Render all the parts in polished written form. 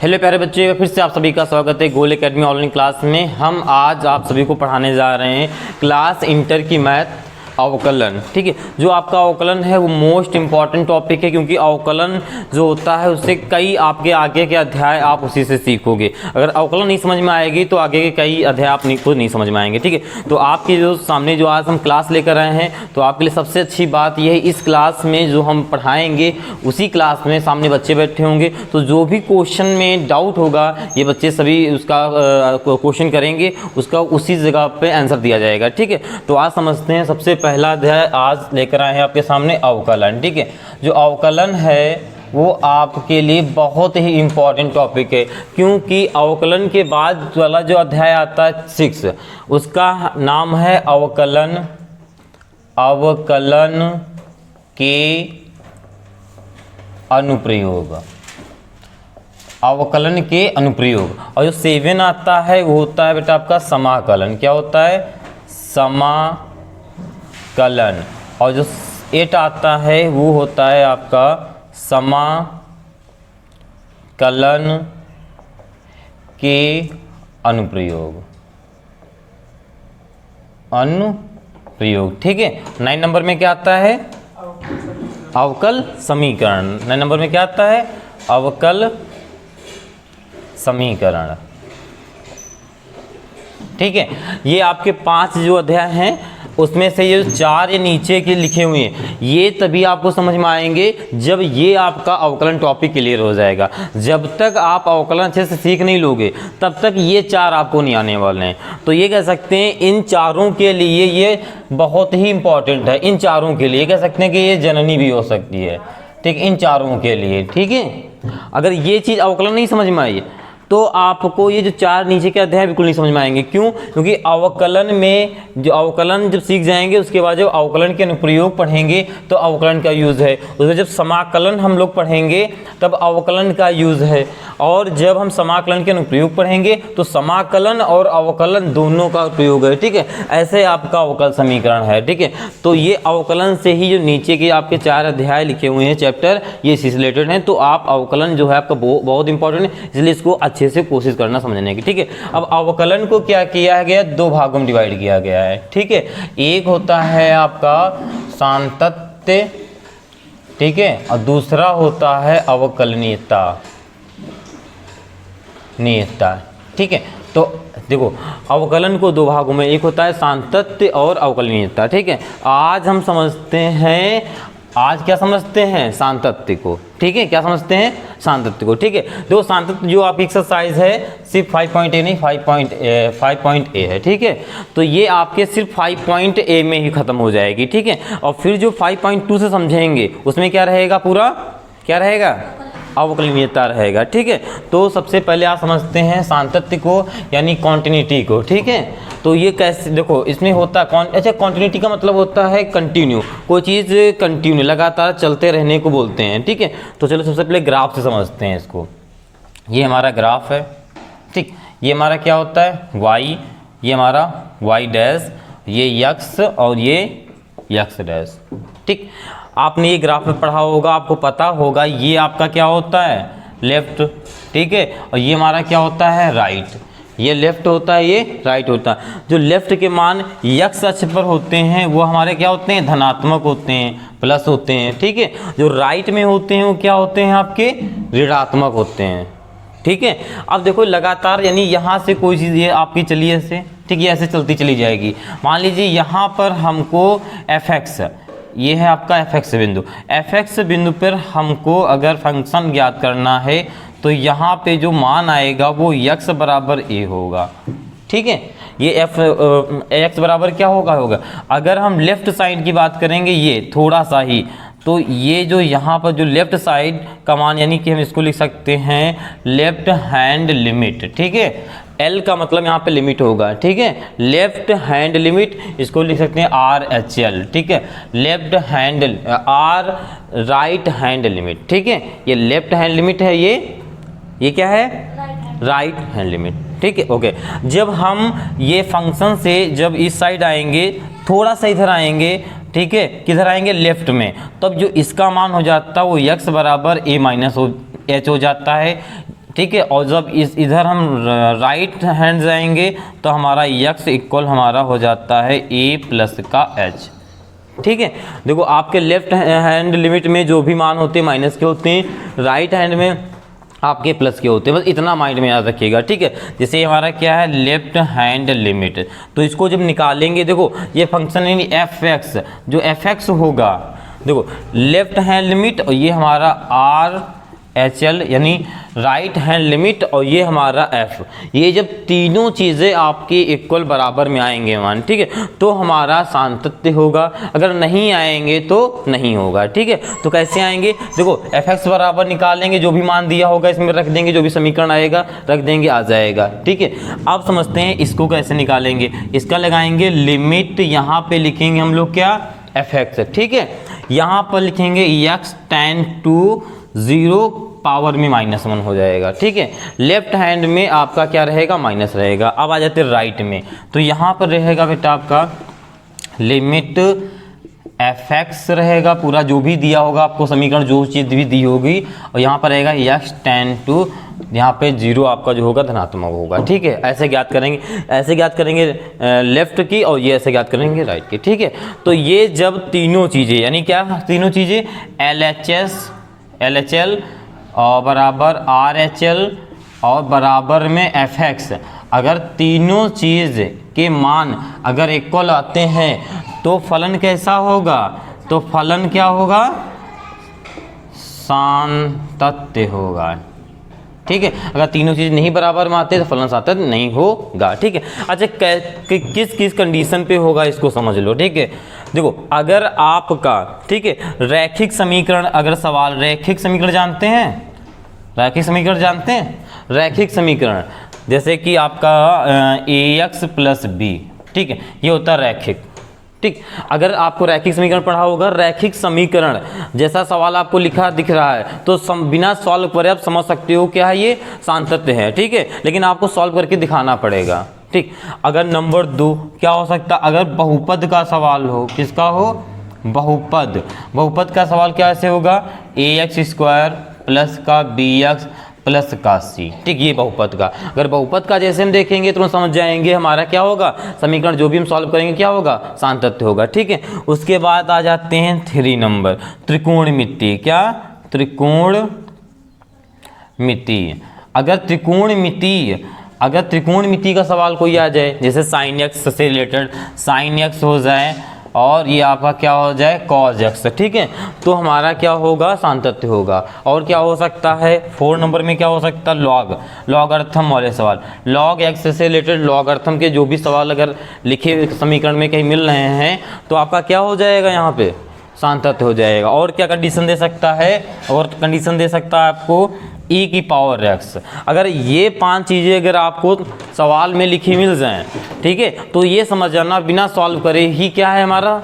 Hello प्यारे बच्चे, फिर से आप सभी का स्वागत है गोल एकेडमी ऑनलाइन क्लास में। हम आज आप सभी को पढ़ाने जा रहे हैं क्लास इंटर की मैथ अवकलन। ठीक है, जो आपका अवकलन है वो मोस्ट इम्पॉर्टेंट टॉपिक है, क्योंकि अवकलन जो होता है उससे कई आपके आगे के अध्याय आप उसी से सीखोगे। अगर अवकलन नहीं समझ में आएगी तो आगे के कई अध्याय आप खुद नहीं समझ में आएंगे। ठीक है, तो आपके जो सामने जो आज हम क्लास लेकर आए हैं, तो आपके लिए सबसे अच्छी बात यह है इस क्लास में जो हम पढ़ाएंगे उसी क्लास में सामने बच्चे बैठे होंगे, तो जो भी क्वेश्चन में डाउट होगा ये बच्चे सभी उसका क्वेश्चन करेंगे, उसका उसी जगह पे आंसर दिया जाएगा। ठीक है, तो आज समझते हैं। सबसे पहला अध्याय आज लेकर आए हैं आपके सामने अवकलन। ठीक है, जो अवकलन है वो आपके लिए बहुत ही इम्पॉर्टेंट टॉपिक है, क्योंकि अवकलन के बाद वाला जो अध्याय आता है 6, उसका नाम है अवकलन। अवकलन के अनुप्रयोग। अवकलन के अनुप्रयोग। और जो 7 आता है वो होता है बेटा आपका समाकलन। क्या होता है? समाकलन। और जो 8 आता है वो होता है आपका समाकलन के अनुप्रयोग। अनुप्रयोग। ठीक है, 9 नंबर में क्या आता है? अवकल समीकरण। 9 नंबर में क्या आता है? अवकल समीकरण। ठीक है, ये आपके 5 जो अध्याय हैं उसमें से ये 4 ये नीचे के लिखे हुए हैं, ये तभी आपको समझ में आएंगे जब ये आपका अवकलन टॉपिक क्लियर हो जाएगा। जब तक आप अवकलन अच्छे से सीख नहीं लोगे तब तक ये 4 आपको नहीं आने वाले हैं। तो ये कह सकते हैं इन चारों के लिए ये बहुत ही इंपॉर्टेंट है। इन चारों के लिए कह सकते हैं कि ये जननी भी हो सकती है। ठीक, इन चारों के लिए। ठीक है, अगर ये चीज़ अवकलन नहीं समझ में आई तो आपको ये जो 4 नीचे के अध्याय बिल्कुल नहीं समझ में आएंगे। क्यों? क्योंकि अवकलन में जो अवकलन जब सीख जाएंगे उसके बाद जब अवकलन के अनुप्रयोग पढ़ेंगे तो अवकलन का यूज़ है। उसमें जब समाकलन हम लोग पढ़ेंगे तब अवकलन का यूज़ है, और जब हम समाकलन के अनुप्रयोग पढ़ेंगे तो समाकलन और अवकलन दोनों का उपयोग है। ठीक है, ऐसे आपका अवकल समीकरण है। ठीक है, तो ये अवकलन से ही जो नीचे के आपके 4 अध्याय लिखे हुए हैं चैप्टर, ये इसी से रिलेटेड हैं। तो आप अवकलन जो है आपका बहुत इंपॉर्टेंट है, इसलिए इसको अच्छे से कोशिश करना समझने की। ठीक है, अब अवकलन को क्या किया गया? 2 भागों में डिवाइड किया गया है। ठीक है, एक होता है आपका सातत्य, ठीक है, और दूसरा होता है अवकलनीयता। ठीक है, तो देखो अवकलन को 2 भागों में, एक होता है सातत्य और अवकलनीयता। ठीक है, आज हम समझते हैं, आज क्या समझते हैं? सातत्य को। ठीक है, क्या समझते हैं? सातत्य को। ठीक है, तो सातत्य जो आपकी एक्सरसाइज है सिर्फ 5.a नहीं 5.a है। ठीक है, तो ये आपके सिर्फ 5.a में ही खत्म हो जाएगी। ठीक है, और फिर जो 5.2 से समझेंगे उसमें क्या रहेगा? पूरा क्या रहेगा? अवकलनीयता रहेगा। ठीक है, तो सबसे पहले आप समझते हैं सातत्य को यानी कॉन्टिन्यूटी को। ठीक है, तो ये कैसे? देखो इसमें होता है अच्छा, कॉन्टिन्यूटी का मतलब होता है कंटिन्यू, कोई चीज़ कंटिन्यू लगातार चलते रहने को बोलते हैं। ठीक है, तो चलो सबसे पहले ग्राफ से समझते हैं इसको। ये हमारा ग्राफ है। ठीक, ये हमारा क्या होता है? y, ये हमारा y डैश, ये x और ये x डैश। ठीक, आपने ये ग्राफ में पढ़ा होगा, आपको पता होगा ये आपका क्या होता है? लेफ्ट। ठीक है, और ये हमारा क्या होता है? राइट। ये लेफ्ट होता है, ये राइट होता है। जो लेफ्ट के मान x अक्ष पर होते हैं वो हमारे क्या होते हैं? धनात्मक होते हैं, प्लस होते हैं। ठीक है, जो राइट में होते हैं वो क्या होते हैं? आपके ऋणात्मक होते हैं। ठीक है, अब देखो लगातार यानी यहाँ से कोई चीज़ ये आपकी चली ऐसे, ठीक है, ऐसे चलती चली जाएगी। मान लीजिए यहाँ पर हमको fx, ये है आपका fx बिंदु। fx बिंदु पर हमको अगर फंक्शन ज्ञात करना है तो यहाँ पे जो मान आएगा वो x बराबर a होगा। ठीक है, ये x बराबर क्या होगा? अगर हम लेफ्ट साइड की बात करेंगे ये थोड़ा सा ही, तो ये जो यहाँ पर जो लेफ्ट साइड का मान यानी कि हम इसको लिख सकते हैं लेफ्ट हैंड लिमिट। ठीक है, L का मतलब यहाँ पे लिमिट होगा। ठीक है, लेफ्ट हैंड लिमिट, इसको लिख सकते हैं RHL। ठीक है, left hand R right hand limit. ठीक है, ये लेफ्ट हैंड लिमिट है, ये क्या है? Right hand limit. ठीक है, ओके। जब हम ये फंक्शन से जब इस साइड आएंगे, थोड़ा सा इधर आएंगे, ठीक है, किधर आएंगे? लेफ्ट में, तब जो इसका मान हो जाता है वो x बराबर a माइनस h हो जाता है। ठीक है। और जब इधर हम राइट हैंड जाएंगे तो हमारा x इक्वल हमारा हो जाता है a प्लस का h। ठीक है, देखो आपके लेफ्ट हैंड लिमिट में जो भी मान होते हैं माइनस के होते हैं, राइट हैंड में आपके प्लस के होते हैं, बस इतना माइंड में याद रखिएगा। ठीक है, जैसे हमारा क्या है लेफ्ट हैंड लिमिट, तो इसको जब निकालेंगे देखो ये फंक्शन यानी एफ एक्स, जो एफ एक्स होगा देखो लेफ्ट हैंड लिमिट और ये हमारा आर एच एल यानी राइट हैंड लिमिट और ये हमारा एफ, ये जब तीनों चीज़ें आपके इक्वल बराबर में आएंगे मान, ठीक है, तो हमारा सातत्य होगा, अगर नहीं आएंगे तो नहीं होगा। ठीक है, तो कैसे आएंगे देखो एफ एक्स बराबर निकालेंगे, जो भी मान दिया होगा इसमें रख देंगे, जो भी समीकरण आएगा रख देंगे, आ जाएगा। ठीक है, अब समझते हैं इसको कैसे निकालेंगे। इसका लगाएंगे लिमिट, यहाँ पे लिखेंगे हम लोग क्या एफ एक्स। ठीक है, यहाँ पर लिखेंगे एक्स टेन टू 0 पावर में -1 हो जाएगा। ठीक है, लेफ्ट हैंड में आपका क्या रहेगा माइनस रहेगा। अब आ जाते राइट में, तो यहाँ पर रहेगा बेटा आपका लिमिट एफ एक्स रहेगा, पूरा जो भी दिया होगा आपको समीकरण, जो चीज़ भी दी होगी, और यहाँ पर रहेगा एक्स टेन टू, यहाँ पे 0 आपका जो होगा धनात्मक होगा। ठीक है, ऐसे ज्ञात करेंगे, ऐसे ज्ञात करेंगे लेफ्ट की, और ये ऐसे ज्ञात करेंगे राइट की। ठीक है, तो ये जब तीनों चीज़ें यानी क्या तीनों चीज़ें एल एच एल और बराबर आर एच एल और बराबर में एफ एक्स, अगर तीनों चीज़ के मान अगर इक्वल आते हैं तो फलन कैसा होगा, तो फलन क्या होगा सातत्य होगा। ठीक है, अगर तीनों चीज़ नहीं बराबर में आते तो फलन सातत्य नहीं होगा। ठीक है, अच्छा किस किस कंडीशन पे होगा इसको समझ लो। ठीक है, देखो अगर आपका ठीक है रैखिक समीकरण, अगर सवाल रैखिक समीकरण जानते हैं, रैखिक समीकरण जानते हैं, रैखिक समीकरण जैसे कि आपका ए एक्स प्लस बी, ठीक है, ये होता है रैखिक। ठीक, अगर आपको रैखिक समीकरण पढ़ा होगा, रैखिक समीकरण जैसा सवाल आपको लिखा दिख रहा है तो बिना सॉल्व करे आप समझ सकते हो क्या है ये सातत्य है। ठीक है, लेकिन आपको सॉल्व करके दिखाना पड़ेगा। ठीक, अगर नंबर 2 क्या हो सकता, अगर बहुपद का सवाल हो, किसका हो बहुपद, बहुपद का सवाल क्या ऐसे होगा ए एक्स स्क्वायर प्लस का बी एक्स प्लस का सी। ठीक, ये बहुपद का, अगर बहुपद का जैसे हम देखेंगे तो हम समझ जाएंगे हमारा क्या होगा समीकरण, जो भी हम सॉल्व करेंगे क्या होगा सातत्य होगा। ठीक है, उसके बाद आ जाते हैं 3 नंबर त्रिकोणमिति। क्या त्रिकोणमिति, अगर त्रिकोणमिति का सवाल कोई आ जाए, जैसे साइन एक्स से रिलेटेड साइन एक्स हो जाए और ये आपका क्या हो जाए कॉज एक्स, ठीक है, तो हमारा क्या होगा सातत्य होगा। और क्या हो सकता है 4 नंबर में क्या हो सकता है लॉगरिथम वाले सवाल, लॉग एक्स से रिलेटेड लॉगरिथम के जो भी सवाल अगर लिखे समीकरण में कहीं मिल रहे हैं तो आपका क्या हो जाएगा यहाँ पे सातत्य हो जाएगा। और क्या कंडीशन दे सकता है, और कंडीशन दे सकता है आपको e की पावर x, अगर ये 5 चीज़ें अगर आपको सवाल में लिखी मिल जाएं, ठीक है, तो ये समझ जाना बिना सॉल्व करे ही क्या है हमारा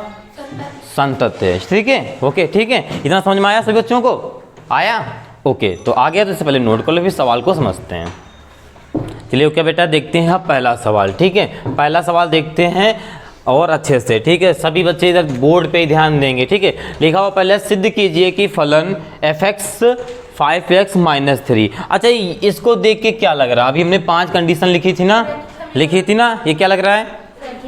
सातत्य है। ठीक है, ओके, ठीक है, इतना समझ में आया सभी बच्चों को, आया ओके। तो आ गया, तो इससे पहले नोट कर लो, फिर सवाल को समझते हैं। चलिए ओके बेटा, देखते हैं अब पहला सवाल। ठीक है, पहला सवाल देखते हैं और अच्छे से। ठीक है, सभी बच्चे इधर बोर्ड पे ही ध्यान देंगे। ठीक है, लिखा हुआ पहले सिद्ध कीजिए कि फलन एफ एक्स 5x - 3। अच्छा, इसको देख के क्या लग रहा है, अभी हमने 5 कंडीशन लिखी थी ना, ये क्या लग रहा है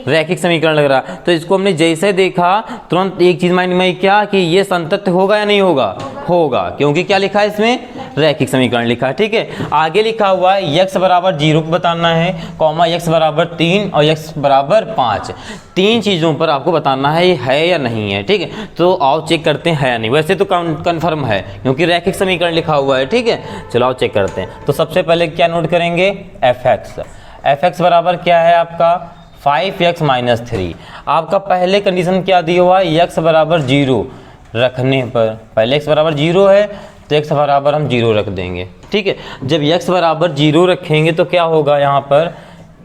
रैखिक समीकरण लग रहा है। तो इसको हमने जैसे देखा तुरंत एक चीज माइंड में क्या कि ये सातत्य होगा या नहीं होगा, होगा, क्योंकि क्या लिखा है इसमें रैखिक समीकरण लिखा है। ठीक है, आगे लिखा हुआ है x बराबर 0 को बताना है, कॉमा x बराबर 3 और x बराबर 5, 3 चीज़ों पर आपको बताना है ये है या नहीं है। ठीक है, तो आओ चेक करते हैं है या नहीं। वैसे तो कन्फर्म है क्योंकि रैखिक समीकरण लिखा हुआ है। ठीक है, चलो आओ चेक करते हैं। तो सबसे पहले क्या नोट करेंगे एफ एक्स बराबर क्या है आपका 5x - 3। आपका पहले कंडीशन क्या दिया हुआ है x बराबर 0 रखने पर, पहले x बराबर 0 है तो x बराबर हम 0 रख देंगे। ठीक है, जब x बराबर 0 रखेंगे तो क्या होगा यहाँ पर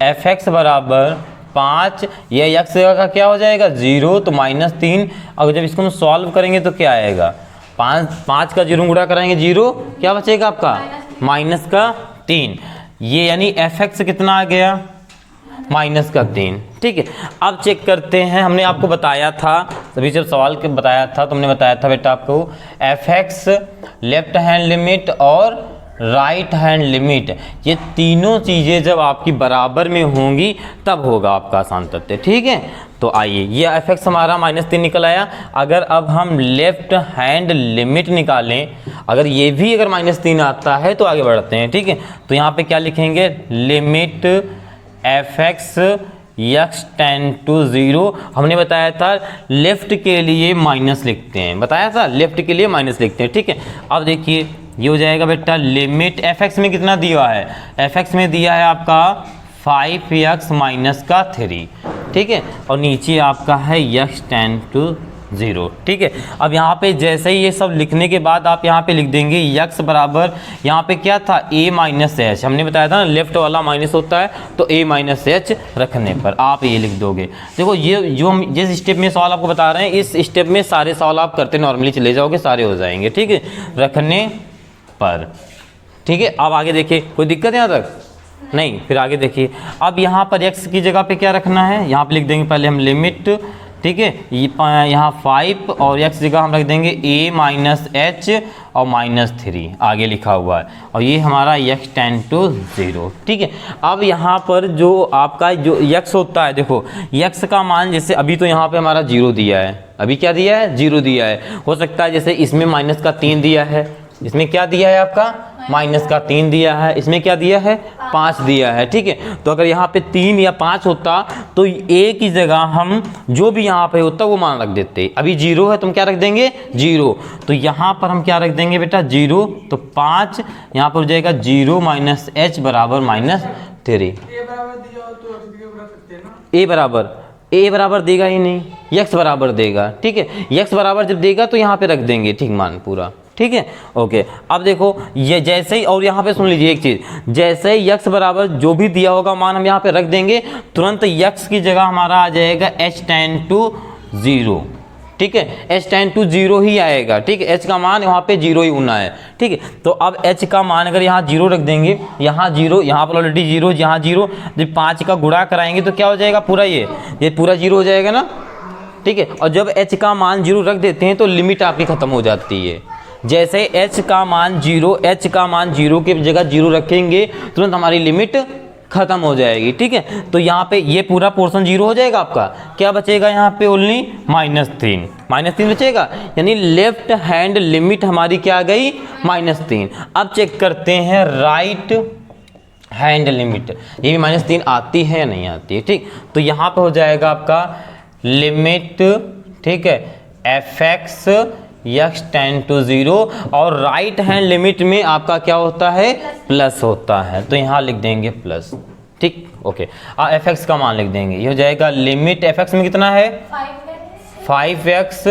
fx बराबर 5, यह x का क्या हो जाएगा 0 तो -3। अगर जब इसको हम सॉल्व करेंगे तो क्या आएगा 5 का 0 गुणा कराएंगे 0, क्या बचेगा आपका -3। ये यानी fx कितना आ गया -3। ठीक है, अब चेक करते हैं। हमने आपको बताया था अभी जब सवाल के बताया था तो हमने बताया था बेटा आपको F x left hand limit और राइट हैंड लिमिट, ये तीनों चीज़ें जब आपकी बराबर में होंगी तब होगा आपका सातत्य। ठीक है, तो आइए ये f(x) हमारा -3 निकल आया। अगर अब हम लेफ्ट हैंड लिमिट निकालें, अगर ये भी अगर -3 आता है तो आगे बढ़ते हैं। ठीक है, तो यहाँ पे क्या लिखेंगे, limit f(x) x tends to 0। हमने बताया था लेफ्ट के लिए माइनस लिखते हैं, बताया था लेफ्ट के लिए माइनस लिखते हैं। ठीक है, अब देखिए ये हो जाएगा बेटा लिमिट f(x) में कितना दिया है, f(x) में दिया है आपका 5x माइनस का 3। ठीक है, और नीचे आपका है x टेंड टू 0। ठीक है, अब यहाँ पे जैसे ही ये सब लिखने के बाद आप यहाँ पे लिख देंगे x बराबर, यहाँ पे क्या था a माइनस एच, हमने बताया था ना लेफ्ट वाला माइनस होता है, तो a माइनस एच रखने पर आप ये लिख दोगे। देखो ये जो हम जिस स्टेप में सवाल आपको बता रहे हैं, इस स्टेप में सारे सवाल आप करते नॉर्मली चले जाओगे, सारे हो जाएंगे। ठीक है, रखने पर। ठीक है, अब आगे देखिए, कोई दिक्कत यहाँ तक नहीं, फिर आगे देखिए। अब यहाँ पर x की जगह पे क्या रखना है, यहाँ पे लिख देंगे पहले हम लिमिट। ठीक है, ये यहाँ 5 और x जगह हम रख देंगे a माइनस एच और -3 आगे लिखा हुआ है, और ये हमारा x टेंड टू 0। ठीक है, अब यहाँ पर जो आपका जो x होता है, देखो x का मान जैसे अभी तो यहाँ पे हमारा 0 दिया है, अभी क्या दिया है, 0 दिया है। हो सकता है जैसे इसमें -3 दिया है, इसमें क्या दिया है आपका -3 दिया है, इसमें क्या दिया है 5 दिया है। ठीक है, तो अगर यहाँ पे 3 या 5 होता तो a की जगह हम जो भी यहाँ पे होता वो मान रख देते। अभी 0 है, तुम क्या रख देंगे 0, तो यहाँ पर हम क्या रख देंगे बेटा 0, तो 5 यहाँ पर हो जाएगा 0 माइनस एच बराबर -3। a बराबर देगा ही नहीं, x बराबर देगा। ठीक है, x बराबर जब देगा तो यहाँ पे रख देंगे ठीक मान पूरा। ठीक है, ओके। अब देखो ये जैसे ही, और यहाँ पे सुन लीजिए एक चीज़, जैसे ही x बराबर जो भी दिया होगा मान हम यहाँ पे रख देंगे, तुरंत x की जगह हमारा आ जाएगा h टेंड टू 0। ठीक है, h टेंड टू 0 ही आएगा। ठीक है, h का मान वहाँ पे 0 ही होना है। ठीक है, तो अब h का मान अगर यहाँ 0 रख देंगे, यहाँ 0, यहाँ पर ऑलरेडी 0, यहाँ 0, जब 5 का गुणा कराएंगे तो क्या हो जाएगा, पूरा ये पूरा 0 हो जाएगा ना। ठीक है, और जब h का मान 0 रख देते हैं तो लिमिट आपकी ख़त्म हो जाती है। जैसे h का मान 0 की जगह 0 रखेंगे तुरंत हमारी लिमिट खत्म हो जाएगी। ठीक है, तो यहाँ पे ये पूरा पोर्शन 0 हो जाएगा आपका, क्या बचेगा यहाँ पे ओनली -3 बचेगा, यानी लेफ्ट हैंड लिमिट हमारी क्या आ गई -3। अब चेक करते हैं राइट हैंड लिमिट, ये भी -3 आती है या नहीं आती है। ठीक, तो यहाँ पे हो जाएगा आपका लिमिट, ठीक है, f(x) x टेंड टू 0, और राइट हैंड लिमिट में आपका क्या होता है, प्लस होता है, तो यहाँ लिख देंगे प्लस। ठीक, ओके। f(x) का मान लिख देंगे, ये हो जाएगा लिमिट f(x) में कितना है 5x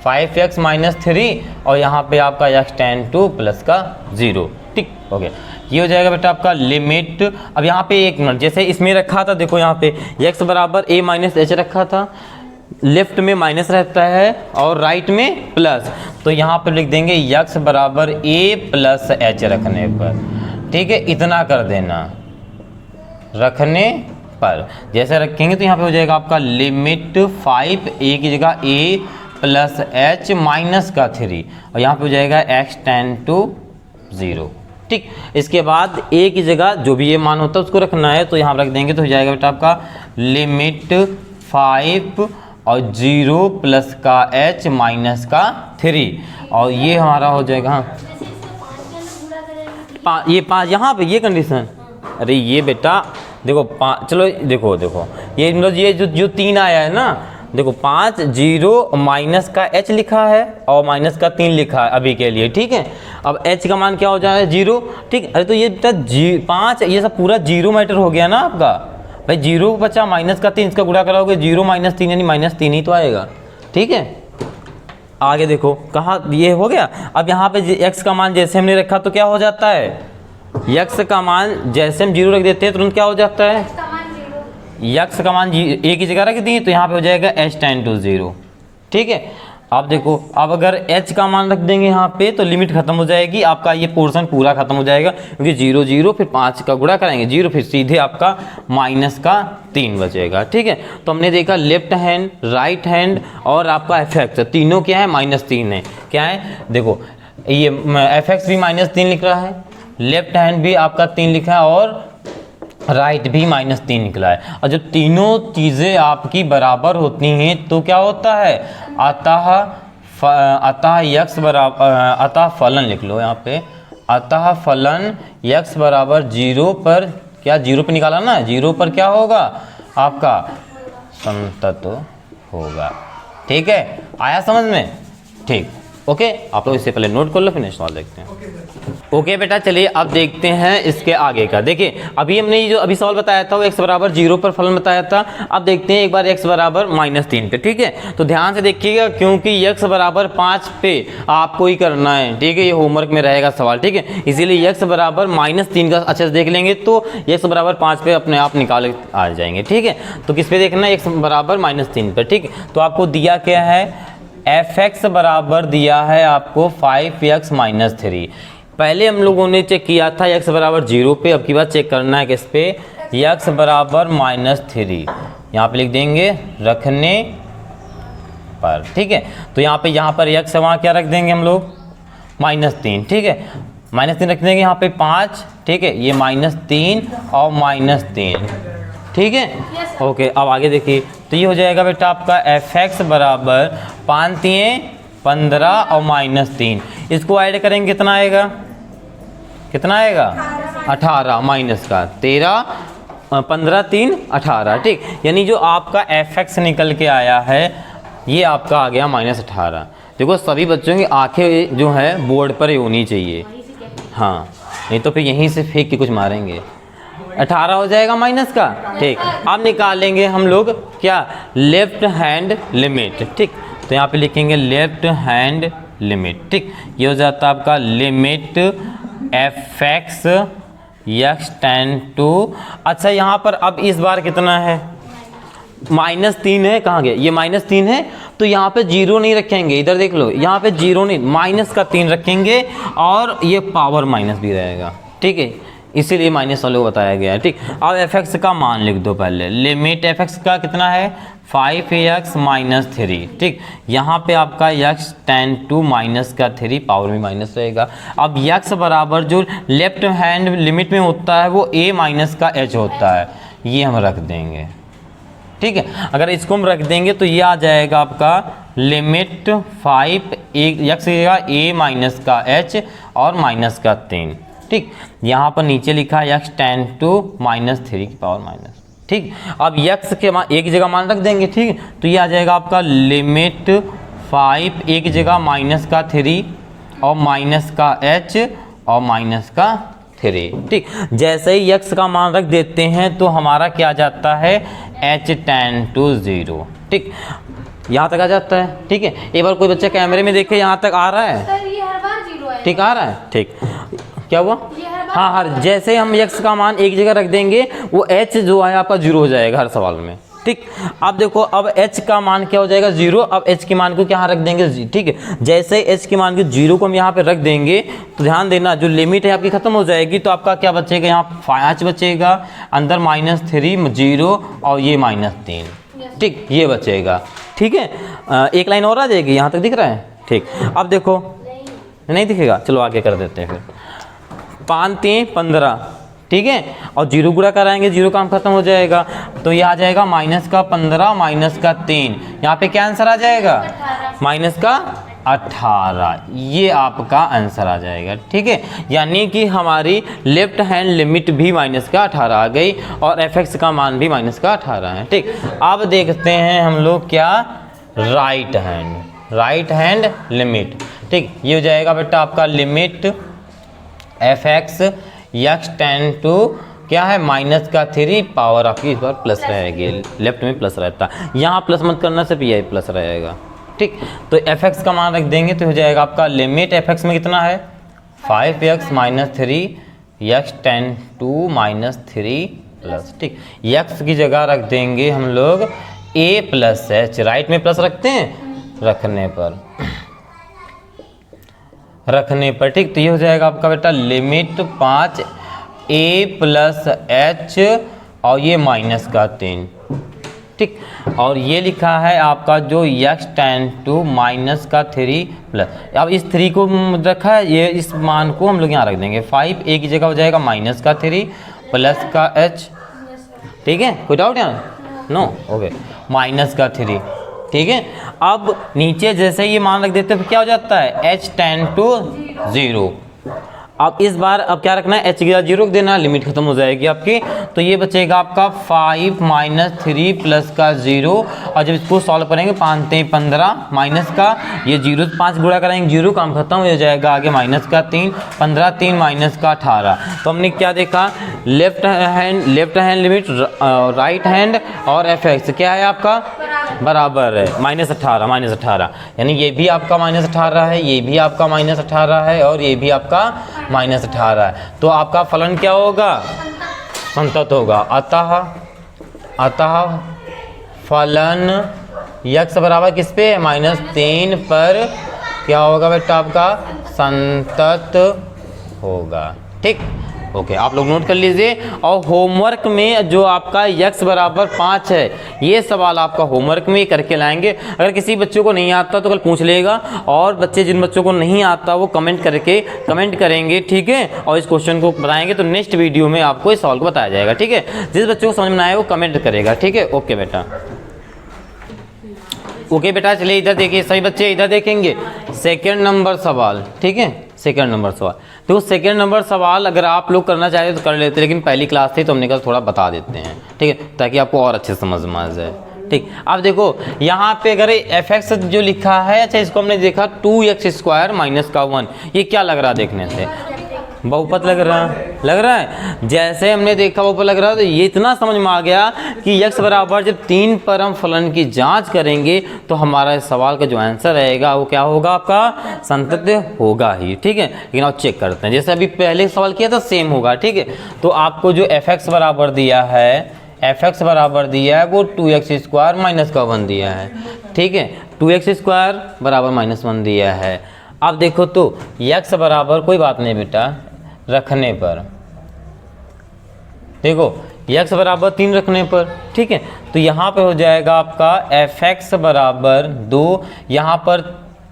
-3, और यहाँ पे आपका x टेंड टू प्लस का 0। ठीक, ओके, ये हो जाएगा बेटा आपका लिमिट। अब यहाँ पे एक मिनट, जैसे इसमें रखा था, देखो यहाँ पे x बराबर a माइनस एच रखा था, लेफ्ट में माइनस रहता है और राइट में प्लस, तो यहाँ पर लिख देंगे x बराबर a प्लस एच रखने पर। ठीक है, इतना कर देना रखने पर, जैसे रखेंगे तो यहाँ पे हो जाएगा आपका लिमिट 5a की जगह a प्लस एच माइनस का 3, और यहाँ पे हो जाएगा x टेंड टू 0। ठीक, इसके बाद a की जगह जो भी ये मान होता है उसको रखना है, तो यहाँ रख देंगे तो हो जाएगा बेटा आपका लिमिट 5 और 0 प्लस का h माइनस का 3, और ये हमारा हो जाएगा ये 5 यहाँ पे ये कंडीशन। अरे ये बेटा देखो 5, चलो देखो ये मतलब ये जो 3 आया है ना, देखो 5 0 माइनस का h लिखा है और माइनस का 3 लिखा है अभी के लिए। ठीक है, अब h का मान क्या हो जाएगा 0। ठीक, अरे तो ये बेटा 5 ये सब पूरा 0 मैटर हो गया ना आपका भाई, 0 बचा माइनस का 3, इसका गुणा कराओगे 0 माइनस 3 यानी -3 ही तो आएगा। ठीक है, आगे देखो कहाँ ये हो गया। अब यहाँ पे x का मान जैसे हमने रखा तो क्या हो जाता है, x का मान जैसे हम 0 रख देते हैं तुरंत क्या हो जाता है, x का मान a की जगह रख दिए तो यहाँ पे हो जाएगा h टेंड टू 0। ठीक है, अब देखो अब अगर h का मान रख देंगे यहाँ पे तो लिमिट खत्म हो जाएगी, आपका ये पोर्शन पूरा खत्म हो जाएगा, क्योंकि 0 0 फिर 5 का गुणा कराएंगे 0, फिर सीधे आपका माइनस का 3 बचेगा। ठीक है, तो हमने देखा लेफ्ट हैंड, राइट हैंड और आपका f(x) तीनों क्या है -3 है। क्या है देखो, ये एफ एक्स भी -3 लिख रहा है, लेफ्ट हैंड भी आपका 3 लिखा है और राइट भी -3 निकला है। और जब तीनों चीज़ें आपकी बराबर होती हैं तो क्या होता है, अतः यक्स बराबर, अतः फलन लिख लो यहाँ पे, अतः फलन यक्स बराबर 0 पर, क्या 0 पे निकाला ना, 0 पर क्या होगा आपका संतत होगा। ठीक है, आया समझ में? ठीक, ओके, आप लोग इससे पहले नोट कर लो, फिर नेक्स्ट सवाल देखते हैं। ओके बेटा, चलिए अब देखते हैं इसके आगे का। देखिए अभी हमने ये जो अभी सवाल बताया था वो x बराबर 0 पर फलन बताया था। अब देखते हैं एक बार x बराबर -3 पे। ठीक है, तो ध्यान से देखिएगा क्योंकि x बराबर 5 पे आपको ही करना है। ठीक है, ये होमवर्क में रहेगा सवाल। ठीक है, इसीलिए x बराबर -3 का अच्छे से देख लेंगे तो x बराबर 5 पे अपने आप निकाल आ जाएंगे। ठीक है, तो किस पे देखना है, x बराबर -3 पर। ठीक है, तो आपको दिया क्या है, एफ एक्स बराबर दिया है आपको 5x - 3। पहले हम लोगों ने चेक किया था x बराबर 0 पे, अब की बात चेक करना है किस पे, x बराबर -3 यहाँ पे लिख देंगे रखने पर। ठीक है, तो यहाँ पर x है, वहाँ क्या रख देंगे हम लोग, -3। ठीक है, -3 रख देंगे, यहाँ पे 5। ठीक है, ये -3 और -3। ठीक है, ओके, अब आगे देखिए, तो ये हो जाएगा बेटा आपका एफ एक्स बराबर 5 3 15 और -3, इसको ऐड करेंगे कितना आएगा, कितना आएगा 18 माइनस का 13, 15 3 18। ठीक, यानी जो आपका एफ एक्स निकल के आया है ये आपका आ गया -18। देखो सभी बच्चों की आंखें जो है बोर्ड पर ही होनी चाहिए, हाँ, नहीं तो फिर यहीं से फेंक के कुछ मारेंगे। 18 हो जाएगा माइनस का। ठीक, अब निकालेंगे हम लोग क्या, लेफ्ट हैंड लिमिट। ठीक, तो यहाँ पे लिखेंगे लेफ्ट हैंड लिमिट। ठीक, ये हो जाता है आपका limit f x x tends to, अच्छा यहाँ पर अब इस बार कितना है, -3 है, कहाँ गया ये -3 है, तो यहाँ पे 0 नहीं रखेंगे, इधर देख लो, यहाँ पे 0 नहीं, -3 रखेंगे और ये पावर माइनस भी रहेगा। ठीक है, इसीलिए माइनस वाले को बताया गया है। ठीक, अब एफ एक्स का मान लिख दो पहले, लिमिट एफ एक्स का कितना है 5x - 3। ठीक, यहाँ पे आपका x टेंड टू -3 पावर में माइनस रहेगा। अब x बराबर जो लेफ्ट हैंड लिमिट में होता है वो a - h होता है, ये हम रख देंगे। ठीक है, अगर इसको हम रख देंगे तो ये आ जाएगा आपका लिमिट 5 x a - h और -3। ठीक, यहाँ पर नीचे लिखा है x टेंड टू -3 की पावर माइनस। ठीक, अब x के मान एक जगह मान रख देंगे। ठीक, तो ये आ जाएगा आपका लिमिट 5 एक जगह -3 और -h और -3। ठीक, जैसे ही x का मान रख देते हैं तो हमारा क्या आ जाता है h टेंड टू 0। ठीक, यहाँ तक आ जाता है। ठीक है, एक बार कोई बच्चा कैमरे में देखे यहाँ तक आ रहा है, सर ये हर बार 0 है। ठीक आ रहा है। ठीक, क्या हुआ, हाँ हर जैसे हम x का मान एक जगह रख देंगे वो h जो है आपका 0 हो जाएगा हर सवाल में। ठीक, अब देखो अब h का मान क्या हो जाएगा 0, अब h के मान को क्या रख देंगे। ठीक है, जैसे h के मान को 0 को हम यहाँ पे रख देंगे तो ध्यान देना जो लिमिट है आपकी खत्म हो जाएगी, तो आपका क्या बचेगा, यहाँ 5 बचेगा, अंदर -3 0 और ये -3। ठीक, ये बचेगा। ठीक है, एक लाइन और आ जाएगी, यहाँ तक दिख रहा है। ठीक, अब देखो नहीं दिखेगा, चलो आगे कर देते हैं फिर। 5 3 15। ठीक है, और 0 गुणा कराएंगे, 0 काम खत्म हो जाएगा, तो ये आ जाएगा -15 -3। यहाँ पे क्या आंसर आ जाएगा -18। ये आपका आंसर आ जाएगा। ठीक है, यानी कि हमारी लेफ्ट हैंड लिमिट भी -18 आ गई और एफ एक्स का मान भी -18 है। ठीक, अब देखते हैं हम लोग क्या, राइट हैंड लिमिट। ठीक, ये हो जाएगा बेटा आपका limit f x x tends to क्या है -3 पावर आपकी इस बार प्लस रहेगी, लेफ्ट में प्लस रहता है, यहाँ प्लस मत करना, सिर्फ यही प्लस रहेगा। ठीक, तो एफ एक्स का मान रख देंगे तो हो जाएगा आपका लिमिट एफ एक्स में कितना है 5x - 3 x tends to -3 plus. ठीक, एक्स की जगह रख देंगे हम लोग a + h, राइट में प्लस रखते हैं रखने पर। ठीक, तो ये हो जाएगा आपका बेटा लिमिट 5a + h और ये -3। ठीक। और ये लिखा है आपका जो x टेन टू माइनस का 3 प्लस, अब इस 3 को रखा है, ये इस मान को हम लोग यहाँ रख देंगे 5, एक ही जगह हो जाएगा माइनस का 3 प्लस का h, ठीक है, कोई डाउट यहाँ? नो, ओके, माइनस का 3, ठीक है। अब नीचे जैसे ये मान रख देते हैं तो क्या हो जाता है h टेन टू 0। अब इस बार अब क्या रखना है, h की जगह 0 रख देना, लिमिट खत्म हो जाएगी आपकी। तो ये बचेगा आपका 5 माइनस 3 प्लस का 0, और जब इसको सॉल्व करेंगे 5 3 15 माइनस का ये 0 5 गुणा करेंगे 0, काम खत्म हो जाएगा, आगे माइनस का 3 15 3 माइनस का 18। तो हमने क्या देखा, left hand limit, right hand और एफ क्या है आपका बराबर है -18, यानी ये भी आपका -18 है, ये भी आपका -18 है, और ये भी आपका -18 है। तो आपका फलन क्या होगा, संतत होगा। अतः फलन x बराबर किस पे है, -3 पर क्या होगा बेटा, आपका संतत होगा, ठीक। ओके, आप लोग नोट कर लीजिए। और होमवर्क में जो आपका x बराबर 5 है, ये सवाल आपका होमवर्क में करके लाएंगे। अगर किसी बच्चों को नहीं आता तो कल पूछ लेगा, और बच्चे जिन बच्चों को नहीं आता वो कमेंट करेंगे, ठीक है, और इस क्वेश्चन को बताएंगे, तो नेक्स्ट वीडियो में आपको इस सवाल को बताया जाएगा, ठीक है। जिस बच्चों को समझ में आए वो कमेंट करेगा, ठीक है। ओके बेटा, ओके बेटा, चलिए इधर देखिए, सभी बच्चे इधर देखेंगे। सेकेंड नंबर सवाल, ठीक है, सेकंड नंबर सवाल। तो सेकंड नंबर सवाल अगर आप लोग करना चाहते तो कर लेते, लेकिन पहली क्लास थी तो हमने कहा थोड़ा बता देते हैं, ठीक है, ताकि आपको और अच्छे समझ में आ जाए, ठीक। अब देखो यहाँ पे अगर एफ एक्स जो लिखा है, अच्छा इसको हमने देखा 2x² माइनस का 1, ये क्या लग रहा है देखने से, बहुपद लग रहा है। जैसे हमने देखा बहुपद लग रहा है, तो ये इतना समझ में आ गया कि x बराबर जब 3 पर हम फलन की जांच करेंगे तो हमारा इस सवाल का जो आंसर रहेगा वो क्या होगा, आपका संतत होगा ही, ठीक है। लेकिन आप चेक करते हैं, जैसे अभी पहले सवाल किया था सेम होगा, ठीक है। तो आपको जो f(x) बराबर दिया है वो 2x² माइनस का 1 दिया है, ठीक है, 2x² बराबर -1 दिया है। अब देखो तो x बराबर, कोई बात नहीं बेटा, रखने पर देखो x बराबर 3 रखने पर, ठीक है, तो यहाँ पे हो जाएगा आपका f(x) बराबर 2, यहाँ पर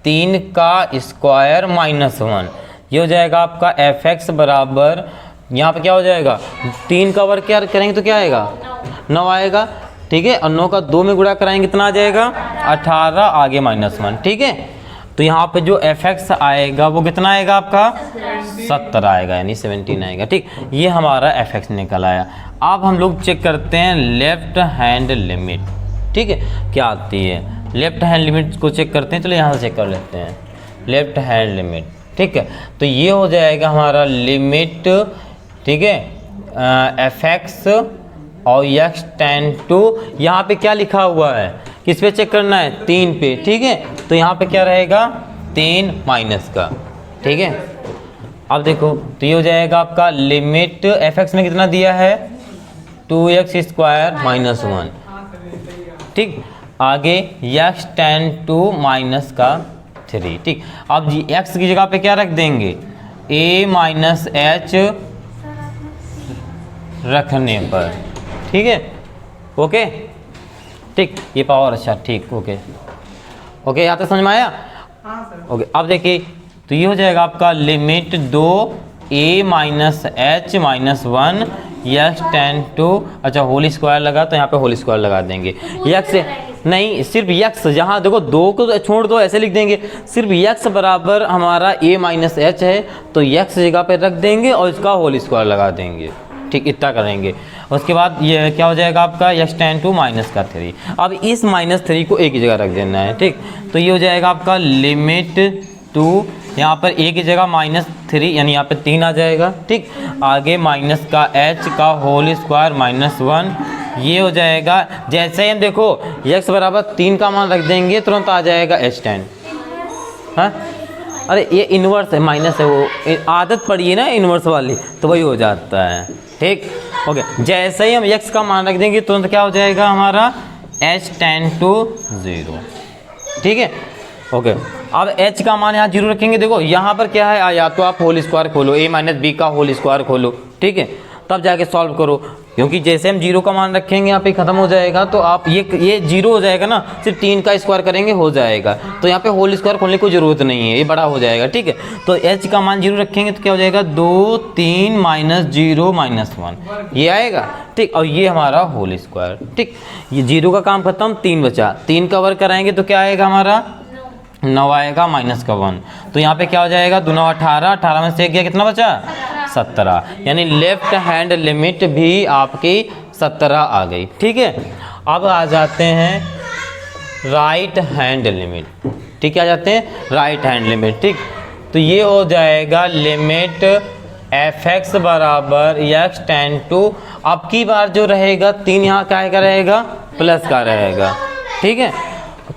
3 का स्क्वायर -1, ये हो जाएगा आपका f(x) बराबर, यहाँ पे क्या हो जाएगा, 3 का वर्ग क्या करेंगे तो क्या आएगा, 9 आएगा, ठीक है, और 9 का 2 में गुणा कराएंगे कितना आ जाएगा, 18, आगे -1, ठीक है। तो यहाँ पे जो f(x) आएगा वो कितना आएगा आपका 70 आएगा, यानी 17 आएगा, ठीक। ये हमारा f(x) निकल आया। अब हम लोग चेक करते हैं लेफ्ट हैंड लिमिट, ठीक है, क्या आती है, लेफ्ट हैंड लिमिट को चेक करते हैं। चलो यहाँ से चेक कर लेते हैं लेफ्ट हैंड लिमिट, ठीक है। तो ये हो जाएगा हमारा लिमिट, ठीक है, f(x) और x टेन टू, यहाँ पे क्या लिखा हुआ है, किस पे चेक करना है, 3 पे, ठीक है। तो यहाँ पे क्या रहेगा, 3 माइनस का, ठीक है। अब देखो तो ये हो जाएगा आपका लिमिट f(x) में कितना दिया है, 2x² -1, ठीक। आगे x टेन टू माइनस का 3, ठीक। अब x की जगह पे क्या रख देंगे, a - h रखने पर, ठीक है, ओके, ठीक। ये पावर, अच्छा, ठीक, ओके, यहाँ तक समझ में आया, ओके। अब देखिए तो ये हो जाएगा आपका limit 2a - h -1 x tends to, अच्छा होल स्क्वायर लगा तो यहाँ पे होल स्क्वायर लगा देंगे, x नहीं, सिर्फ x, जहाँ देखो 2 को तो छोड़ दो, ऐसे लिख देंगे, सिर्फ x बराबर हमारा a - h है तो x जगह पे रख देंगे और इसका होल स्क्वायर लगा देंगे, ठीक, इतना करेंगे। उसके बाद ये क्या हो जाएगा आपका x टेन टू माइनस का 3। अब इस -3 को एक ही जगह रख देना है, ठीक। तो ये हो जाएगा आपका लिमिट 2, यहाँ पर a की जगह -3, यानी यहाँ पे 3 आ जाएगा, ठीक। आगे माइनस का h का होल स्क्वायर -1, ये हो जाएगा। जैसे हम देखो x बराबर 3 का मान रख देंगे तुरंत आ जाएगा h टेन, हाँ, अरे ये इन्वर्स है, माइनस है, वो आदत पड़ी है ना इन्वर्स वाली, तो वही हो जाता है, ठीक, ओके। जैसे ही हम x का मान रख देंगे तुरंत क्या हो जाएगा हमारा h टेन टू 0, ठीक है, ओके। अब h का मान यहाँ 0 रखेंगे, देखो यहाँ पर क्या है, या तो आप होल स्क्वायर खोलो, a - b का होल स्क्वायर खोलो, ठीक है, तब जाके सॉल्व करो, क्योंकि जैसे हम 0 का मान रखेंगे यहाँ पे खत्म हो जाएगा, तो आप ये 0 हो जाएगा ना, सिर्फ 3 का स्क्वायर करेंगे हो जाएगा, तो यहाँ पे होल स्क्वायर खोलने की जरूरत नहीं है, ये बड़ा हो जाएगा। ठीक है, तो h का मान 0 रखेंगे तो क्या हो जाएगा 2 3 माइनस 0 माइनस 1 ये आएगा। ठीक, और ये हमारा होल स्क्वायर। ठीक, ये 0 का काम खत्म, 3 बचा, 3 का वर्क कराएंगे तो क्या आएगा हमारा 9 आएगा माइनस का 1, तो यहाँ पे क्या हो जाएगा 2 9 18, 18 में से गया कितना बचा 17, यानी लेफ्ट हैंड लिमिट भी आपकी 17 आ गई। ठीक है, अब आ जाते हैं राइट हैंड लिमिट। ठीक है, आ जाते हैं राइट हैंड लिमिट। ठीक, तो ये हो जाएगा लिमिट f(x) बराबर x टेंड टू, अब की बार जो रहेगा 3 यहाँ क्या का रहेगा प्लस का रहेगा। ठीक है,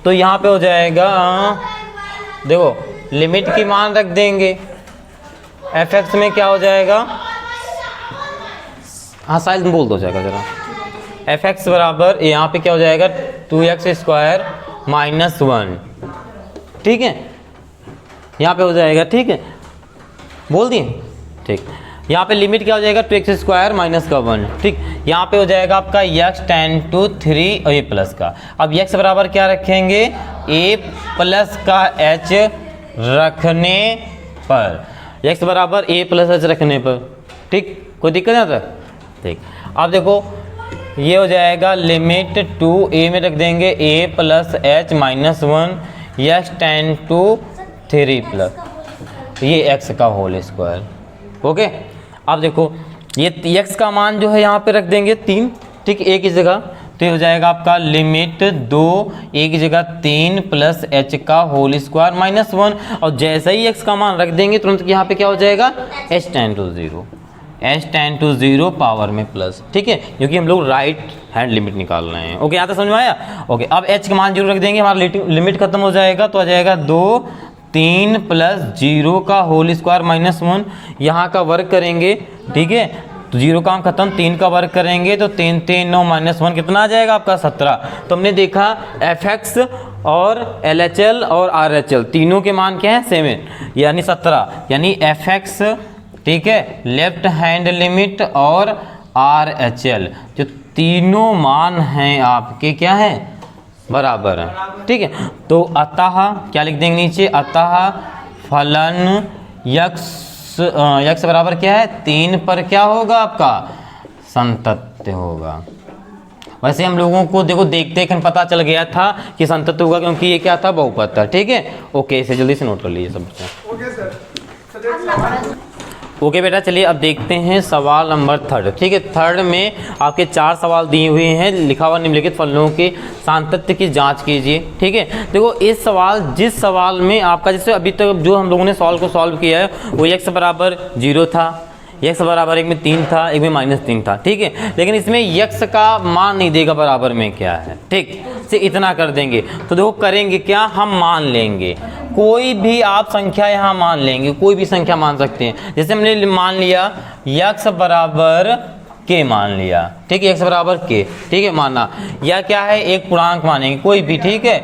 तो यहाँ पे हो जाएगा देखो लिमिट की मान रख देंगे, f(x) में क्या हो जाएगा, हाँ साइज में बोल दो जाएगा जरा, f(x) बराबर यहाँ पे क्या हो जाएगा 2x स्क्वायर माइनस 1। ठीक है, यहाँ पे हो जाएगा, ठीक है बोल दिए। ठीक, यहाँ पे लिमिट क्या हो जाएगा 2x स्क्वायर माइनस का 1। ठीक, यहाँ पे हो जाएगा आपका x टेंड टू 3 और ये प्लस का, अब x बराबर क्या रखेंगे a प्लस का h रखने पर, x बराबर a प्लस h रखने पर। ठीक, कोई दिक्कत नहीं आता। ठीक, अब देखो ये हो जाएगा लिमिट 2a में रख देंगे a plus h minus 1 x tends to 3 plus ये x का होल स्क्वायर। ओके, अब देखो ये x का मान जो है यहाँ पे रख देंगे 3। ठीक, a की जगह, तो ये हो जाएगा आपका लिमिट 2 a की जगह 3 प्लस h का होल स्क्वायर माइनस 1, और जैसे ही x का मान रख देंगे तुरंत यहाँ पे क्या हो जाएगा h tends to 0, h tends to 0 power में प्लस। ठीक है, क्योंकि हम लोग राइट हैंड लिमिट निकाल रहे हैं। ओके, यहाँ तक समझ में आया। ओके, अब h का मान 0 रख देंगे, हमारा लिमिट खत्म हो जाएगा, तो आ जाएगा 2 3 प्लस 0 का होल स्क्वायर माइनस 1, यहाँ का वर्क करेंगे। ठीक है, तो 0 काम खत्म, 3 का वर्क करेंगे तो 3 3 9 माइनस 1 कितना आ जाएगा आपका 17। तो हमने देखा f(x) और LHL और RHL तीनों के मान क्या हैं 7 यानी 17, यानी f(x) ठीक है लेफ्ट हैंड लिमिट और RHL जो तीनों मान हैं आपके क्या हैं बराबर है। ठीक है, तो अतः क्या लिख देंगे नीचे, अतः फलन x बराबर क्या है 3 पर क्या होगा आपका संतत्य होगा। वैसे हम लोगों को देखो देखते ही पता चल गया था कि संतत्य होगा, क्योंकि ये क्या था बहुपद था। ठीक है, ओके इसे जल्दी से नोट कर लीजिए सब बच्चे। ओके सर, ओके बेटा, चलिए अब देखते हैं सवाल नंबर 3। ठीक है, 3 में आपके 4 सवाल दिए हुए हैं, लिखा हुआ निम्नलिखित फलनों के सांतत्य की जांच कीजिए। ठीक है, देखो इस सवाल जिस सवाल में आपका जैसे अभी तक जो हम लोगों ने सवाल को सॉल्व किया है वो x बराबर 0 था, x बराबर 1 में 3 था, 1 में -3 था। ठीक है, लेकिन इसमें x का मान नहीं देगा बराबर में क्या है। ठीक से इतना कर देंगे, तो देखो करेंगे क्या, हम मान लेंगे कोई भी आप संख्या यहाँ मान लेंगे, कोई भी संख्या मान सकते हैं। जैसे हमने मान लिया x बराबर k मान लिया। ठीक है, x बराबर k, ठीक है माना, या क्या है एक पूर्णांक मानेंगे कोई भी। ठीक है,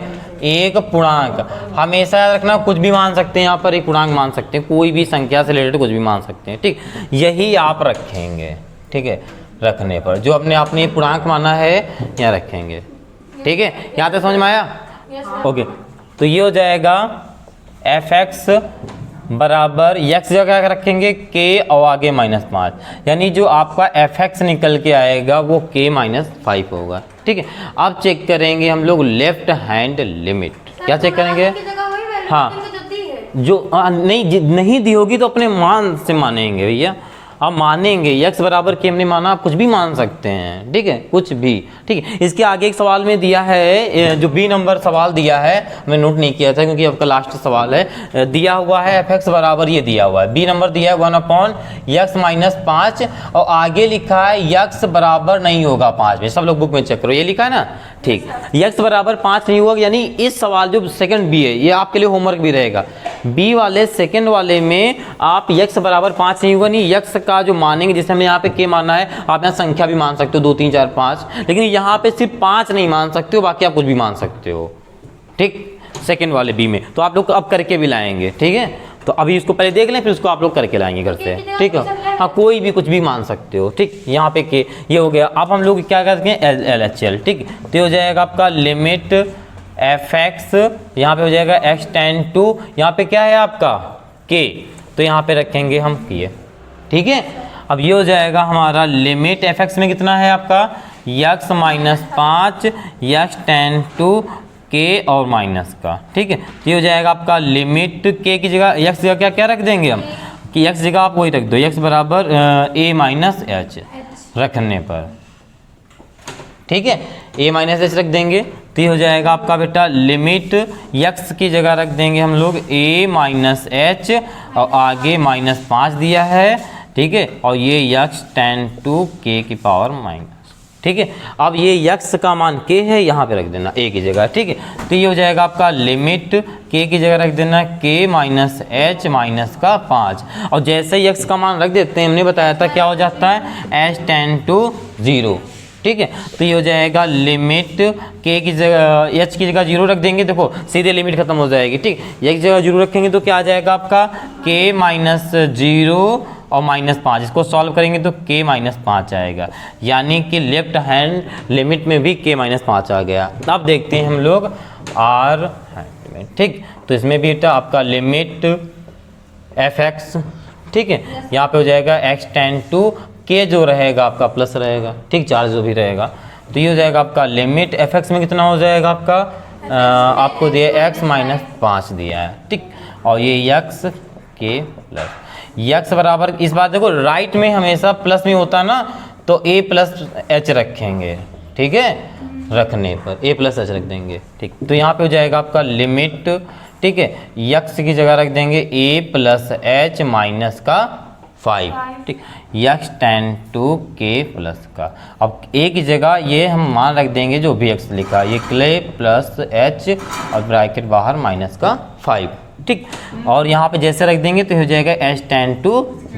एक पूर्णांक हमेशा याद रखना, कुछ भी मान सकते हैं यहाँ पर, एक पूर्णांक मान सकते हैं, कोई भी संख्या से रिलेटेड कुछ भी मान सकते हैं। ठीक, यही आप रखेंगे। ठीक है, रखने पर जो अपने आपने पूर्णांक माना है यहाँ रखेंगे। ठीक है, यहाँ तक समझ में आया। ओके, तो ये हो जाएगा f(x) बराबर x जगह क्या रखेंगे k और आगे -5, यानी जो आपका f(x) निकल के आएगा वो k -5 होगा। ठीक है, अब चेक करेंगे हम लोग लेफ्ट हैंड लिमिट। क्या चेक करेंगे, हाँ जो नहीं दी होगी तो अपने मान से मानेंगे भैया, आप मानेंगे x बराबर k हमने माना, आप कुछ भी मान सकते हैं। ठीक है, कुछ भी। ठीक है, इसके आगे एक सवाल में दिया है जो b नंबर सवाल दिया है, मैं नोट नहीं किया था क्योंकि आपका लास्ट सवाल है, दिया हुआ है f(x) बराबर ये दिया हुआ है, b नंबर दिया है 1/x -5 और आगे लिखा है x बराबर नहीं होगा 5 में। सब लोग बुक में चेक करो, ये लिखा है ना। ठीक, x बराबर 5 नहीं होगा, यानी इस सवाल जो सेकंड b है ये आपके लिए होमवर्क भी रहेगा। b वाले सेकंड वाले में आप x बराबर 5 नहीं होगा, नहीं x का जो मानेंगे, जैसे हमने यहाँ पे k माना है, आप यहाँ संख्या भी मान सकते हो 2 3 4 5, लेकिन यहाँ पे सिर्फ 5 नहीं मान सकते हो, बाकी आप कुछ भी मान सकते हो। ठीक, सेकंड वाले बी में तो आप लोग अब करके भी लाएंगे। ठीक है, तो अभी इसको पहले देख लें, फिर उसको आप लोग करके लाएंगे घर से, ठीक है। हाँ, कोई भी कुछ भी मान सकते हो, ठीक। यहाँ पे के ये हो गया। अब हम लोग क्या करते हैं, LHL, ठीक। तो ये हो जाएगा आपका लिमिट fx, यहाँ पे हो जाएगा x टेंड टू, यहाँ पे क्या है आपका k, तो यहाँ पे रखेंगे हम k, ठीक है। अब ये हो जाएगा हमारा लिमिट fx में कितना है आपका x minus 5 x tends to k और माइनस का, ठीक है। ये हो जाएगा आपका लिमिट k की जगह x जगह क्या क्या रख देंगे हम, कि x जगह आप वही रख दो, x बराबर a माइनस h रखने पर, ठीक है, a माइनस h रख देंगे। तो ये हो जाएगा आपका बेटा लिमिट x की जगह रख देंगे हम लोग a माइनस h और आगे माइनस 5 दिया है, ठीक है, और ये x टेंड टू k की पावर माइनस, ठीक है। अब ये x का मान k है, यहाँ पे रख देना a की जगह, ठीक है। तो ये हो जाएगा आपका लिमिट k की जगह रख देना k माइनस h माइनस का 5, और जैसे ही x का मान रख देते हैं, हमने बताया था क्या हो जाता है h टेंड टू 0, ठीक है। तो ये हो जाएगा लिमिट k की जगह h की जगह 0 रख देंगे, देखो सीधे लिमिट खत्म हो जाएगी, ठीक। एक जगह 0 रखेंगे तो क्या आ जाएगा आपका k माइनस 0 और माइनस 5, इसको सॉल्व करेंगे तो k माइनस 5 आएगा, यानी कि लेफ्ट हैंड लिमिट में भी k माइनस 5 आ गया। अब देखते हैं हम लोग r हैंड में, ठीक। तो इसमें भी बेटा आपका लिमिट fx, ठीक है, यहाँ पे हो जाएगा x टेंड टू k जो रहेगा आपका प्लस रहेगा, ठीक, चार्ज जो भी रहेगा। तो ये हो जाएगा आपका लिमिट fx में कितना हो जाएगा आपका आपको दिया x माइनस 5 दिया है, ठीक, और ये x k प्लस x बराबर, इस बात देखो राइट में हमेशा प्लस में होता ना, तो a प्लस h रखेंगे, ठीक है, रखने पर a प्लस h रख देंगे, ठीक। तो यहाँ पे हो जाएगा आपका लिमिट, ठीक है, x की जगह रख देंगे a प्लस h माइनस का 5, ठीक, x tends to k plus का। अब a की जगह ये हम मान रख देंगे जो भी x लिखा, ये k प्लस h और ब्रैकेट बाहर माइनस का 5, ठीक। और यहाँ पे जैसे रख देंगे तो हो जाएगा h टेंड टू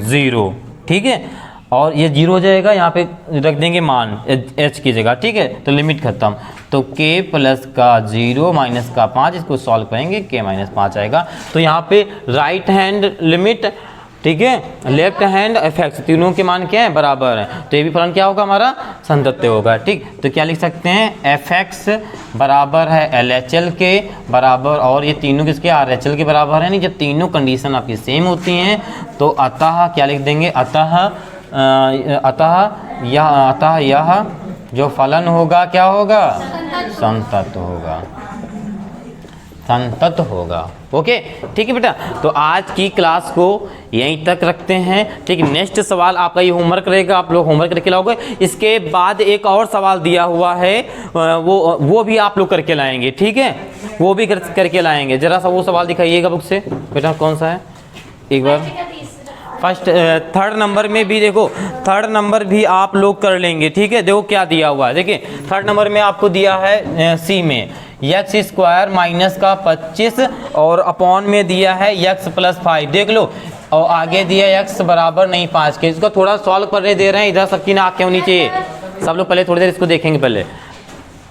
0, ठीक है, और ये 0 हो जाएगा, यहाँ पे रख देंगे मान h की जगह, ठीक है। तो लिमिट खत्म, तो k प्लस का 0 माइनस का 5, इसको सॉल्व करेंगे k माइनस 5 आएगा। तो यहाँ पे राइट हैंड लिमिट, ठीक है, लेफ्ट हैंड fx, तीनों के मान क्या है, बराबर है, तो ये भी फलन क्या होगा हमारा संतत्य होगा, ठीक। तो क्या लिख सकते हैं, fx बराबर है LHL के बराबर, और ये तीनों किसके RHL के बराबर है। नहीं, जब तीनों कंडीशन आपकी सेम होती हैं तो अतः क्या लिख देंगे, अतः यह जो फलन होगा क्या होगा, संतत्य होगा, संतत होगा, ओके, ठीक है बेटा। तो आज की क्लास को यहीं तक रखते हैं, ठीक। नेक्स्ट सवाल आपका ये होमवर्क रहेगा, आप लोग होमवर्क करके लाओगे। इसके बाद एक और सवाल दिया हुआ है, वो भी आप लोग करके लाएंगे, ठीक है, वो भी करके लाएंगे। जरा सा वो सवाल दिखाइएगा बुक से बेटा, कौन सा है, एक बार फर्स्ट थर्ड नंबर में भी देखो, थर्ड नंबर भी आप लोग कर लेंगे, ठीक है। देखो क्या दिया हुआ है, देखिए थर्ड नंबर में आपको दिया है सी में x स्क्वायर माइनस का 25 और अपॉन में दिया है x प्लस 5, देख लो, और आगे दिया x बराबर नहीं 5 के। इसको थोड़ा सॉल्व करने दे रहे हैं, इधर सबकी ना आंखें होनी चाहिए, सब लोग पहले थोड़ी देर इसको देखेंगे। पहले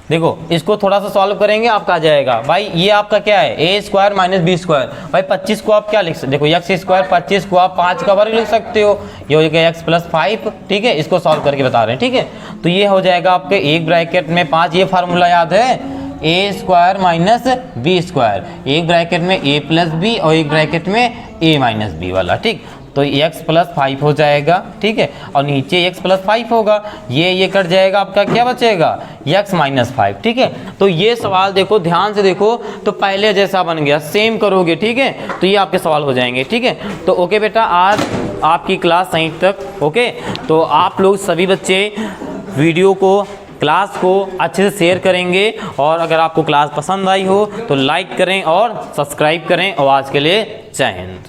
देखो इसको थोड़ा सा सॉल्व करेंगे, आपका आ जाएगा भाई, ये आपका क्या है ए स्क्वायर माइनस बी स्क्वायर। भाई 25 को आप क्या लिख सकते, देखो x स्क्वायर 25 को आप 5 का वर्ग लिख सकते हो, ये हो जाएगा x प्लस 5, ठीक है, इसको सॉल्व करके बता रहे हैं, ठीक है। तो ये हो जाएगा आपके एक ब्रैकेट में 5, ये फार्मूला याद है, ए स्क्वायर माइनस बी स्क्वायर, एक ब्रैकेट में ए प्लस बी और एक ब्रैकेट में ए माइनस बी वाला, ठीक। तो x प्लस 5 हो जाएगा, ठीक है, और नीचे x प्लस 5 होगा, ये कट जाएगा, आपका क्या बचेगा x माइनस 5, ठीक है। तो ये सवाल देखो ध्यान से देखो, तो पहले जैसा बन गया सेम करोगे, ठीक है, तो ये आपके सवाल हो जाएंगे, ठीक है। तो ओके बेटा, आज आपकी क्लास यहीं तक, ओके। तो आप लोग सभी बच्चे वीडियो को, क्लास को अच्छे से शेयर करेंगे, और अगर आपको क्लास पसंद आई हो तो लाइक करें और सब्सक्राइब करें। और आज के लिए जय हिंद।